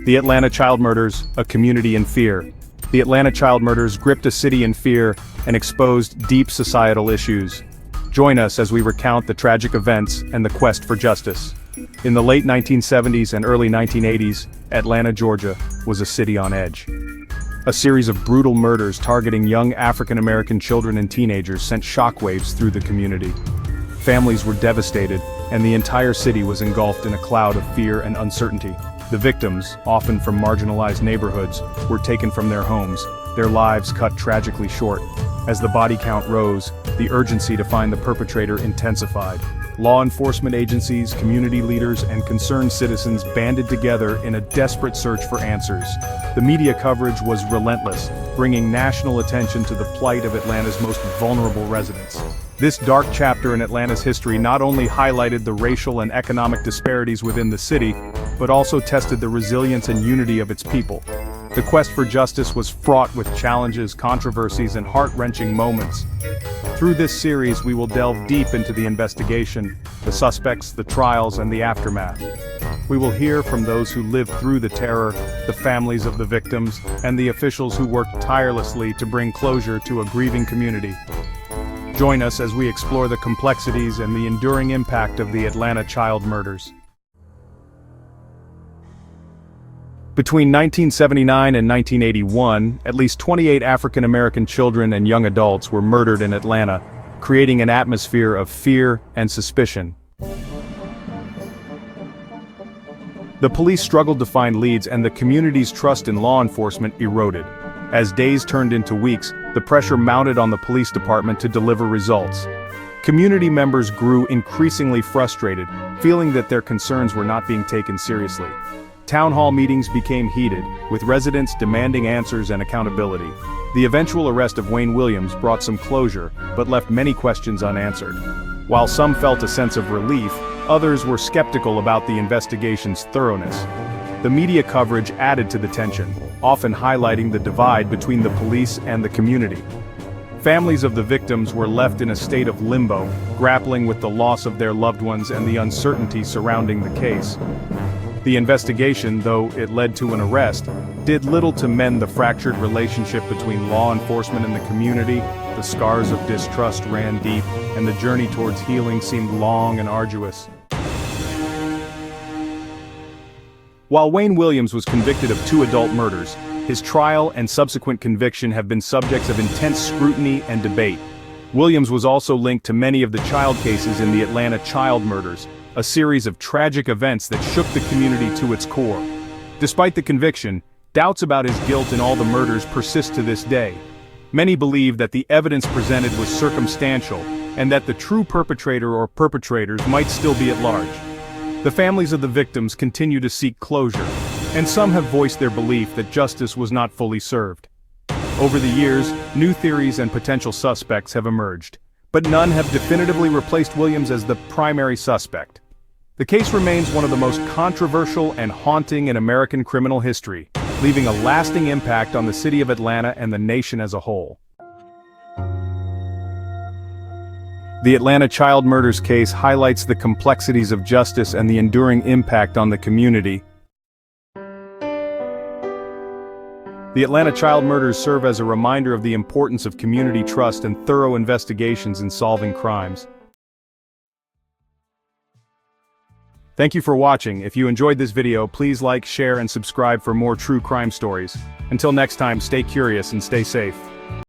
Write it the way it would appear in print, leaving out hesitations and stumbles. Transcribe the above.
The Atlanta child murders, a community in fear. The Atlanta child murders gripped a city in fear and exposed deep societal issues. Join us as we recount the tragic events and the quest for justice. In the late 1970s and early 1980s, Atlanta, Georgia, was a city on edge. A series of brutal murders targeting young African-American children and teenagers sent shockwaves through the community. Families were devastated, and the entire city was engulfed in a cloud of fear and uncertainty. The victims, often from marginalized neighborhoods, were taken from their homes, their lives cut tragically short. As the body count rose, the urgency to find the perpetrator intensified. Law enforcement agencies, community leaders, and concerned citizens banded together in a desperate search for answers. The media coverage was relentless, bringing national attention to the plight of Atlanta's most vulnerable residents. This dark chapter in Atlanta's history not only highlighted the racial and economic disparities within the city, but also tested the resilience and unity of its people. The quest for justice was fraught with challenges, controversies, and heart-wrenching moments. Through this series, we will delve deep into the investigation, the suspects, the trials, and the aftermath. We will hear from those who lived through the terror, the families of the victims, and the officials who worked tirelessly to bring closure to a grieving community. Join us as we explore the complexities and the enduring impact of the Atlanta child murders. Between 1979 and 1981, at least 28 African-American children and young adults were murdered in Atlanta, creating an atmosphere of fear and suspicion. The police struggled to find leads, and the community's trust in law enforcement eroded. As days turned into weeks, the pressure mounted on the police department to deliver results. Community members grew increasingly frustrated, feeling that their concerns were not being taken seriously. Town hall meetings became heated, with residents demanding answers and accountability. The eventual arrest of Wayne Williams brought some closure, but left many questions unanswered. While some felt a sense of relief, others were skeptical about the investigation's thoroughness. The media coverage added to the tension, often highlighting the divide between the police and the community. Families of the victims were left in a state of limbo, grappling with the loss of their loved ones and the uncertainty surrounding the case. The investigation, though it led to an arrest, did little to mend the fractured relationship between law enforcement and the community. The scars of distrust ran deep, and the journey towards healing seemed long and arduous. While Wayne Williams was convicted of 2 adult murders, his trial and subsequent conviction have been subjects of intense scrutiny and debate. Williams was also linked to many of the child cases in the Atlanta child murders, a series of tragic events that shook the community to its core. Despite the conviction, doubts about his guilt in all the murders persist to this day. Many believe that the evidence presented was circumstantial, and that the true perpetrator or perpetrators might still be at large. The families of the victims continue to seek closure, and some have voiced their belief that justice was not fully served. Over the years, new theories and potential suspects have emerged, but none have definitively replaced Williams as the primary suspect. The case remains one of the most controversial and haunting in American criminal history, leaving a lasting impact on the city of Atlanta and the nation as a whole. The Atlanta child murders case highlights the complexities of justice and the enduring impact on the community. The Atlanta child murders serve as a reminder of the importance of community trust and thorough investigations in solving crimes. Thank you for watching. If you enjoyed this video, please like, share, and subscribe for more true crime stories. Until next time, stay curious and stay safe.